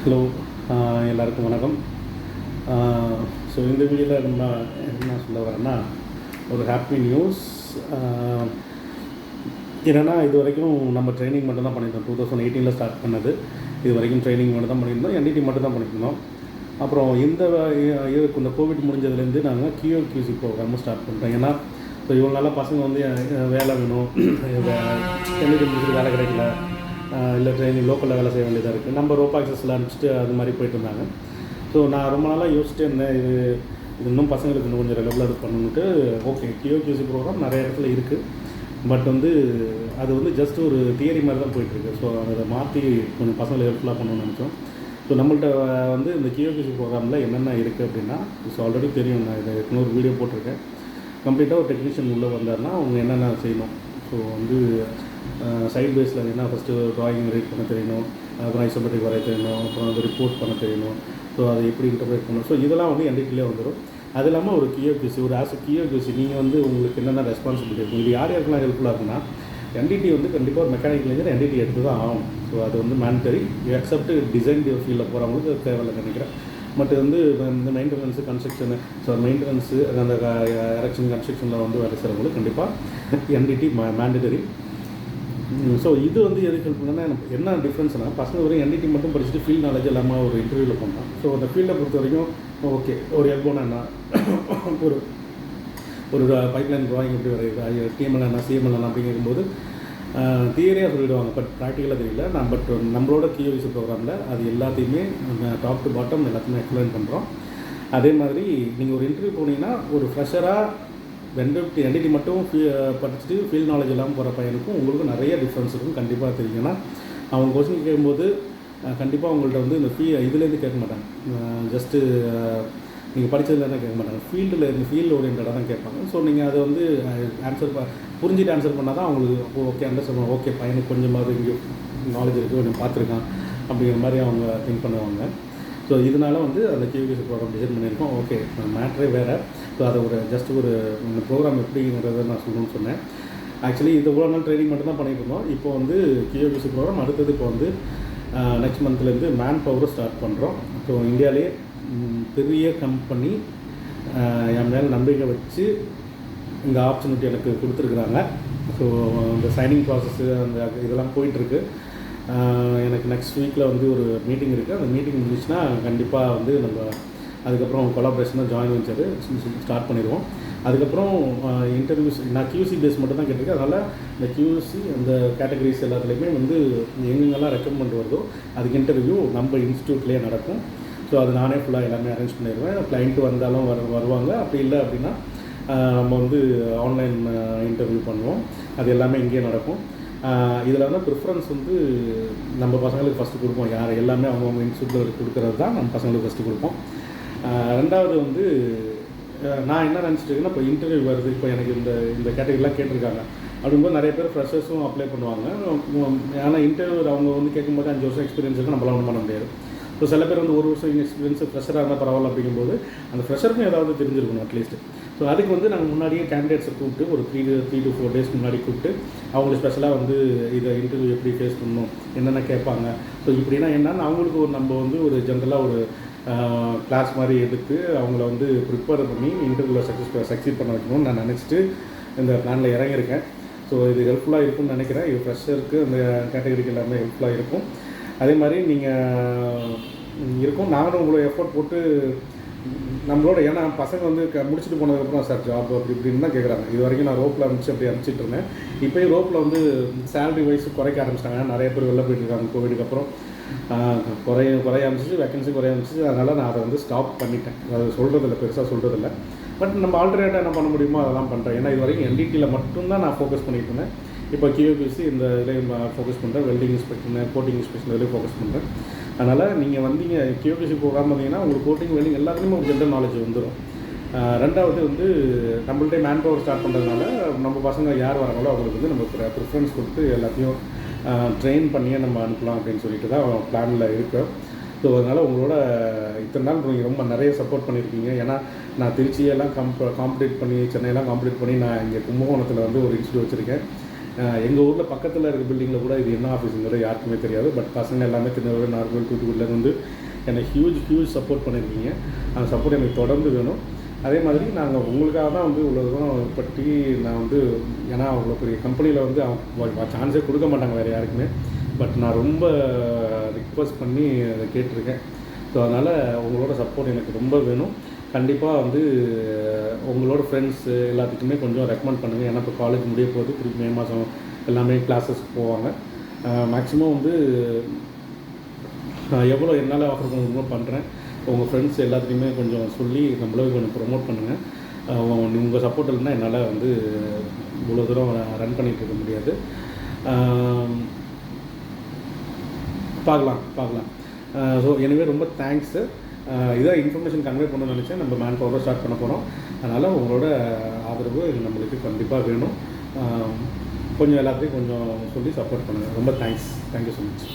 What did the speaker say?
Hello, எல்லாருக்கும் வணக்கம். So இந்த வீடியோவில் நம்ம என்ன சொல்ல வரேன்னா, ஒரு ஹாப்பி நியூஸ். என்னென்னா, இது வரைக்கும் நம்ம ட்ரைனிங் மட்டும் தான் பண்ணியிருந்தோம். 2018 ஸ்டார்ட் பண்ணது. இது வரைக்கும் ட்ரைனிங் மட்டும் தான் பண்ணியிருந்தோம், என்டிடி மட்டும் தான் பண்ணியிருந்தோம். அப்புறம் இந்த கோவிட் முடிஞ்சதுலேருந்து நாங்கள் QOQC ப்ரோக்ராமும் ஸ்டார்ட் பண்ணிட்டோம். ஏன்னா ஸோ இவ்வளோ நாளாக பசங்க வந்து வேலை வேணும், என்டிடி முடிச்சுட்டு வேலை கிடைக்கல, இல்லை ட்ரைனிங் லோக்கலில் வேலை செய்ய வேண்டியதாக இருக்குது. நம்ம ரோப் ஆக்சஸில் அனுப்பிச்சிட்டு அது மாதிரி போயிட்டு இருந்தாங்க. ஸோ நான் ரொம்ப நாளாக யோசிச்சுட்டே இருந்தேன், இது இன்னும் பசங்களுக்கு இன்னும் கொஞ்சம் ரெகுலராக இது பண்ணணுன்ட்டு. ஓகே, QOQC ப்ரோக்ராம் நிறைய இடத்துல இருக்குது, பட் வந்து அது வந்து ஜஸ்ட் ஒரு தியரி மாதிரி தான் போயிட்டுருக்கு. ஸோ அதை மாற்றி கொஞ்சம் பசங்களை ஹெல்ப்ஃபுல்லாக பண்ணணும்னு நினச்சோம். ஸோ நம்மள்ட்ட வந்து இந்த QOQC ப்ரோக்ராமில் என்னென்ன இருக்குது அப்படின்னா, ஸோ ஆல்ரெடி தெரியும், நான் இதை இன்னொரு வீடியோ போட்டிருக்கேன். கம்ப்ளீட்டாக ஒரு டெக்னீஷியன் உள்ளே வந்தார்னா அவங்க என்னென்ன செய்யணும். ஸோ வந்து சைட் பேஸில் என்ன ஃபஸ்ட்டு ட்ராயிங் ரீட் பண்ண தெரியணும், அப்புறம் ஐசோமெட்ரிக் வரைய தெரியணும், அப்புறம் வந்து ரிப்போர்ட் பண்ண தெரியணும். ஸோ அதை எப்படி இன்டர்பிரேட் பண்ணணும். ஸோ இதெல்லாம் வந்து என்டிடிலே வந்துடும். அது இல்லாமல் ஒரு QOQC, ஒரு QOQC நீங்கள் வந்து உங்களுக்கு என்னென்ன ரெஸ்பான்சிபிலிட்டி இருக்கும், இது யார் யாருக்கெல்லாம் ஹெல்ப்ஃபுல்லாக இருக்குன்னா, என்டிடி வந்து கண்டிப்பாக ஒரு மெக்கானிக்கல் இன்ஜினியர் என்டிடி எடுத்து தான் ஆகும். ஸோ அது வந்து மேண்டரி, எக்ஸப்ட் டிசைன் ஃபீல்டில் போகிறவங்களுக்கு அது தேவையில்லை நினைக்கிறேன். பட் வந்து இந்த மெயின்டெனன்ஸு, கன்ஸ்ட்ரக்ஷனு, ஸோ மெயின்டெனன்ஸு, அந்த எரெக்ஷன் கன்ஸ்ட்ரக்ஷனில் வந்து வேலை செய்கிறவங்களுக்கு கண்டிப்பாக என்டிடி மேண்டரி. ஸோ இது வந்து எதுக்கு ஹெல்ப் பண்ணுன்னா, என்ன டிஃப்ரென்ஸ்னால், பசங்க வரையும் என்டிடி மட்டும் படிச்சுட்டு ஃபீல்ட் நாலேஜ் இல்லாமல் ஒரு இன்டர்வியூவில் பண்ணுறான். ஸோ அந்த ஃபீல்டை பொறுத்த வரைக்கும் ஓகே, ஒரு எல்போனா என்ன, ஒரு பைப்லைன் ட்ராயிங் எப்படி வரையுது, டிஎம்எல் என்ன, சிஎம்எல் என்ன அப்படிங்கும்போது தியரியாக சொல்லிவிடுவாங்க, பட் ப்ராக்டிக்கலாக தெரியல. பட் நம்மளோட QOQC ப்ரோக்ராமில் அது எல்லாத்தையுமே டாப் டு பாட்டம் எல்லாத்தையுமே எக்ஸ்பிளைன் பண்ணுறோம். அதே மாதிரி நீங்கள் ஒரு இன்டர்வியூ போனீங்கன்னா, ஒரு ஃப்ரெஷராக என்டிடி மட்டும் படிச்சுட்டு ஃபீல்ட் நாலேஜ் இல்லாமல் போகிற பையனுக்கும் உங்களுக்கும் நிறைய டிஃப்ரென்ஸ் இருக்கும், கண்டிப்பாக தெரியும். ஏன்னா அவங்க கொஸ்டின் கேட்கும்போது கண்டிப்பாக அவங்கள்ட்ட வந்து இந்த இதுலேருந்து கேட்க மாட்டாங்க, ஜஸ்ட்டு நீங்கள் படித்ததுலேருந்து கேட்க மாட்டாங்க, ஃபீல்டு ஓரியன்டாக தான் கேட்பாங்க. ஸோ நீங்கள் அதை வந்து புரிஞ்சுட்டு ஆன்சர் பண்ணால் தான் அவங்களுக்கு ஓகே அண்டர்ஸ்டாண்ட் பண்ணுவாங்க. ஓகே, பையனுக்கு கொஞ்சமாவது இங்கே நாலேஜ் இருக்குது, கொஞ்சம் பார்த்துருக்கான் அப்படிங்கிற மாதிரி அவங்க திங்க் பண்ணுவாங்க. ஸோ இதனால் வந்து அந்த QOQC ப்ரோக்ராம் டிசைன் பண்ணியிருக்கோம். ஓகே, மேட்ரே வேறு. ஸோ அதை ஜஸ்ட் ஒரு ப்ரோக்ராம் எப்படிங்கிறத நான் சொல்லணும்னு சொன்னேன். ஆக்சுவலி இது இவ்வளோ நாள் ட்ரைனிங் மட்டும் தான் பண்ணியிருந்தோம். இப்போ வந்து QOQC ப்ரோக்ராம் அடுத்தது இப்போ வந்து நெக்ஸ்ட் மந்த்லேருந்து மேன்பவர் ஸ்டார்ட் பண்ணுறோம். ஸோ இந்தியாவிலேயே பெரிய கம்பெனி என் மேலே நம்பிக்கை வச்சு இந்த ஆப்பர்ச்சுனிட்டி எனக்கு கொடுத்துருக்குறாங்க. ஸோ இந்த சைனிங் ப்ராசஸ்ஸு அந்த இதெல்லாம் போயிட்டுருக்கு. எனக்கு நெக்ஸ்ட் வீக்கில் வந்து ஒரு மீட்டிங் இருக்குது. அந்த மீட்டிங் முடிஞ்சிச்சுன்னா கண்டிப்பாக வந்து நம்ம அதுக்கப்புறம் கொலாபரேஷனாக ஜாயின் வெஞ்சரு ஸ்டார்ட் பண்ணிடுவோம். அதுக்கப்புறம் இன்டர்வியூஸ் நான் QC பேஸ் மட்டும் தான் கேட்டிருக்கேன். அதனால் இந்த QC அந்த கேட்டகரிஸ் எல்லாத்துலேயுமே வந்து எங்கெங்கெல்லாம் ரெக்கமெண்ட் வருதோ அதுக்கு இன்டர்வியூ நம்ம இன்ஸ்டியூட்லேயே நடக்கும். ஸோ அது நானே ஃபுல்லாக எல்லாமே அரேஞ்ச் பண்ணிடுவேன். கிளைண்ட்டு வந்தாலும் வருவாங்க, அப்படி இல்லை அப்படின்னா நம்ம வந்து ஆன்லைன் இன்டர்வியூ பண்ணுவோம். அது எல்லாமே இங்கேயே நடக்கும். இதில் வந்து ப்ரிஃபரன்ஸ் வந்து நம்ம பசங்களுக்கு ஃபஸ்ட்டு கொடுப்போம். எல்லாமே அவங்கவுங்க இன்ஸ்டியூட்டில் கொடுக்குறது தான் நம்ம பசங்களுக்கு ஃபஸ்ட்டு கொடுப்போம். ரெண்டாவது வந்து நான் என்ன நினச்சிட்டு இருக்கேன்னா, இப்போ இன்டர்வியூ வருது, இப்போ எனக்கு இந்த கேட்டகரிலாம் கேட்டிருக்காங்க அப்படிங்கும்போது நிறைய பேர் ஃப்ரெஷர்ஸும் அப்ளை பண்ணுவாங்க. ஆனால் இன்டர்வியூ அவங்க வந்து கேட்கும்போது 5 வருஷம் எக்ஸ்பீரியன்ஸ் இருக்குது, நம்மளால் ஒன்றும் பண்ண முடியாது. ஸோ சில பேர் வந்து 1 வருஷம் எக்ஸ்பீரியன்ஸ் ஃப்ரெஷராக இருந்தால் பரவாயில்ல அப்படிங்கும்போது அந்த ஃப்ரெஷருக்கும் ஏதாவது தெரிஞ்சிருக்கணும் அட்லீஸ்ட். ஸோ அதுக்கு வந்து நாங்கள் முன்னாடியே கேண்டிடேட்ஸை கூப்பிட்டு ஒரு 3 to 4 days முன்னாடி கூப்பிட்டு அவங்களுக்கு ஸ்பெஷலாக வந்து இதை இன்டர்வியூ எப்படி ஃபேஸ் பண்ணணும், என்னென்ன கேட்பாங்க. ஸோ இப்படின்னா என்னென்னு அவங்களுக்கு நம்ம வந்து ஒரு ஜென்ரலாக ஒரு கிளாஸ் மாதிரி எடுத்து அவங்கள வந்து ப்ரிப்பேர் பண்ணி இன்டர்வியூவில் சக்சீட் பண்ண வைக்கணும்னு நான் நினச்சிட்டு இந்த பிளானில் இறங்கியிருக்கேன். ஸோ இது ஹெல்ப்ஃபுல்லாக இருக்கும்னு நினைக்கிறேன். இது ஃப்ரெஷருக்கு அந்த கேட்டகரிக்கு எல்லாமே ஹெல்ப்ஃபுல்லாக இருக்கும். அதே மாதிரி நீங்கள் இருக்கும், நாங்களும் உங்களோட எஃபோர்ட் போட்டு நம்மளோட, ஏன்னா பசங்க வந்து முடிச்சுட்டு போனதுக்கப்புறம் சார் ஜாப் அப்படி இப்படின்னு தான் கேட்குறாங்க. இது வரைக்கும் நான் ரோப்பில் அனுப்பிச்சிட்டு இருந்தேன். இப்போயும் ரோப்பில் வந்து சேலரி வைஸ் குறைக்க ஆரம்பிச்சிட்டாங்க. நிறைய பேர் வெளில போயிட்டுருக்காங்க கோவிடுக்கு அப்புறம். குறைய ஆரம்பிச்சிச்சு, வேக்கன்சி குறைய ஆரம்பிச்சிச்சு. அதனால் நான் அதை வந்து ஸ்டாப் பண்ணிட்டேன். அது சொல்கிறதில்ல, பெருசாக சொல்கிறதில்ல. பட் நம்ம ஆல்டர்னேட்டாக என்ன பண்ண முடியுமோ அதெல்லாம் பண்ணுறேன். ஏன்னா இது வரைக்கும் என்டிடியில் மட்டும்தான் நான் ஃபோக்கஸ் பண்ணிட்டு இருந்தேன். இப்போ QOQC இந்த இதில் ஃபோக்கஸ் பண்ணுறேன். வெல்டிங் இன்ஸ்பெக்ஷன், கோட்டிங் இன்ஸ்பெக்ஷன் இதில் ஃபோக்கஸ் பண்ணுறேன். அதனால் நீங்கள் வந்தீங்க QOQC ப்ரோக்ராம் வந்தீங்கன்னா உங்களுக்கு கோட்டிங், வெல்டிங் எல்லாத்துலேயுமே ஒரு ஜென்ரல் நாலேஜ் வந்துடும். ரெண்டாவது வந்து நம்மள்ட்டே மேன்பவர் ஸ்டார்ட் பண்ணுறதுனால நம்ம பசங்க யார் வராங்களோ அவங்களுக்கு வந்து நம்ம ப்ரிஃபரன்ஸ் கொடுத்து எல்லாத்தையும் ட்ரெயின் பண்ணியே நம்ம அனுப்பலாம் அப்படின்னு சொல்லிட்டு தான் பிளானில் இருக்கோம். ஸோ அதனால் உங்களோட இத்தனை நாள் நீங்கள் ரொம்ப நிறைய சப்போர்ட் பண்ணியிருக்கீங்க. ஏன்னா நான் திருச்சியெல்லாம் காம்படிட் பண்ணி, சென்னையெல்லாம் காம்படிட் பண்ணி நான் இங்கே கும்பகோணத்தில் வந்து ஒரு இன்ஸ்டியூட் வச்சுருக்கேன். எங்கள் ஊரில் பக்கத்தில் இருக்க பில்டிங்கில் கூட இது என்ன ஆஃபீஸுங்கிறது யாருக்குமே தெரியாது. பட் பசங்க எல்லாமே திருநெல்வேலி, நாகர்கோவில், தூத்துக்குடியில் வந்து என்னை ஹியூஜ் சப்போர்ட் பண்ணியிருக்கீங்க. அந்த சப்போர்ட் எனக்கு தொடர்ந்து வேணும். அதே மாதிரி நாங்கள் உங்களுக்காக தான் வந்து இவ்வளோ தூரம் பற்றி நான் வந்து, ஏன்னா அவ்வளோ பெரிய கம்பெனியில் வந்து சான்ஸே கொடுக்க மாட்டாங்க வேறு யாருக்குமே. பட் நான் ரொம்ப ரிக்வெஸ்ட் பண்ணி அதை கேட்டிருக்கேன். ஸோ அதனால் உங்களோட சப்போர்ட் எனக்கு ரொம்ப வேணும். கண்டிப்பாக வந்து உங்களோட ஃப்ரெண்ட்ஸு எல்லாத்துக்குமே கொஞ்சம் ரெக்கமெண்ட் பண்ணுங்கள். ஏன்னா இப்போ காலேஜ் முடிய போகுது, திருப்பி மே மாதம் எல்லாமே கிளாஸஸ்க்கு போவாங்க. மேக்ஸிமம் வந்து எவ்வளோ என்னால் ஆஃபர் பண்ண முடியுமோ பண்ணுறேன். உங்கள் ஃப்ரெண்ட்ஸ் எல்லாத்துலேயுமே கொஞ்சம் சொல்லி நம்மளே கொஞ்சம் ப்ரொமோட் பண்ணுங்கள். உங்கள் சப்போர்ட் இல்லைன்னா என்னால் வந்து இவ்வளோ தூரம் ரன் பண்ணிகிட்டு இருக்க முடியாது. பார்க்கலாம். ஸோ எனவே ரொம்ப தேங்க்ஸு. இதான் இன்ஃபர்மேஷன் கன்வே பண்ணணும்னு நினச்சேன். நம்ம மேன் பவரை ஸ்டார்ட் பண்ண போகிறோம். அதனால் உங்களோட ஆதரவு நம்மளுக்கு கண்டிப்பாக வேணும். கொஞ்சம் எல்லாத்தையும் கொஞ்சம் சொல்லி சப்போர்ட் பண்ணுங்கள். ரொம்ப தேங்க்ஸ். Thank you so much.